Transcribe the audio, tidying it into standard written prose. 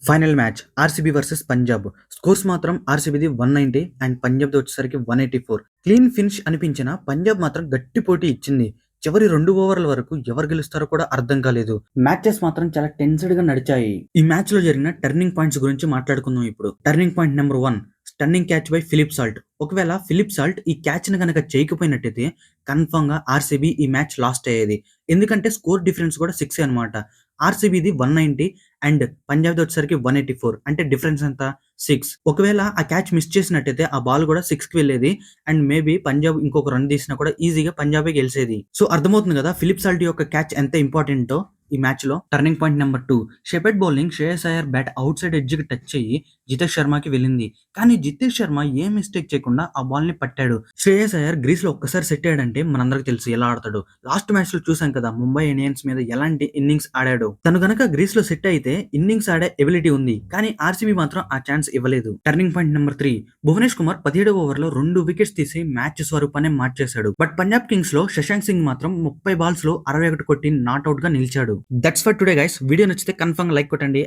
Final match RCB versus Punjab. Scores మాత్రం ఆర్సీబీది 190 and పంజాబ్ది వచ్చేసరికి 184. Clean finish అనిపించిన పంజాబ్ మాత్రం గట్టి పోటీ ఇచ్చింది. చివరి 2 ఓవర్ల వరకు ఎవరు గెలుస్తారో కూడా అర్థం కాలేదు. మ్యాచెస్ మాత్రం చాలా టెన్స్డ్ గా నడిచాయి. ఈ మ్యాచ్ లో జరిగిన టర్నింగ్ పాయింట్స్ గురించి మాట్లాడుకుందాం ఇప్పుడు. Turning point number 1, stunning catch by Philip Salt. ఒకవేళ ఫిలిప్ సాల్ట్ ఈ క్యాచ్ ని కనుక చేయకపోయినట్టయితే కన్ఫర్మ్ గా ఆర్సీబీ ఈ మ్యాచ్ లాస్ట్ అయ్యేది. ఎందుకంటే స్కోర్ డిఫరెన్స్ కూడా 6 అనమాట. ఆర్సీబీది 190 అండ్ పంజాబ్ది వచ్చేసరికి 184. అంటే డిఫరెన్స్ ఎంత? 6. ఒకవేళ ఆ క్యాచ్ మిస్ చేసినట్టయితే ఆ బాల్ కూడా 6 కి వెళ్ళేది అండ్ మేబీ పంజాబ్ ఇంకొక రన్ తీసినా కూడా ఈజీగా పంజాబే గెలిచేది. సో అర్థమవుతుంది కదా ఫిలిప్ సాల్ట్ యొక్క క్యాచ్ ఎంత ఇంపార్టెంటో ఈ మ్యాచ్ లో. Turning point number 2, shepherd bowling Shreyas Iyer bat out side edge కి టచ్ అయ్యి జితేష్ శర్మకి వెళ్ళింది. కానీ జితేష్ శర్మ ఏ మిస్టేక్ చేయకుండా ఆ బాల్ ని పట్టాడు. శ్రేయస్ అయ్యర్ గ్రీస్ లో ఒక్కసారి సెట్ అయ్యాడంటే మనందరికి తెలుసు ఎలా ఆడతాడు. లాస్ట్ మ్యాచ్ లో చూసాం కదా ముంబై ఇండియన్స్ మీద ఎలాంటి ఇన్నింగ్స్ ఆడాడు. తను గనక గ్రీస్ లో సెట్ అయితే ఇన్నింగ్స్ ఆడే ఎబిలిటీ ఉంది, కానీ ఆర్సీబీ మాత్రం ఆ ఛాన్స్ ఇవ్వలేదు. Turning point number 3, Bhuvanesh Kumar 17వ ఓవర్ లో 2 వికెట్స్ తీసి మ్యాచ్ స్వరూపాన్ని మార్చేశాడు. బట్ పంజాబ్ కింగ్స్ లో శశాంక్ సింగ్ మాత్రం 30 బాల్స్ లో 61 కొట్టి నాట్అవుట్ గా నిలిచాడు. That's for today guys. Video నచ్చితే కన్ఫర్మ్ లైక్ కొట్టండి.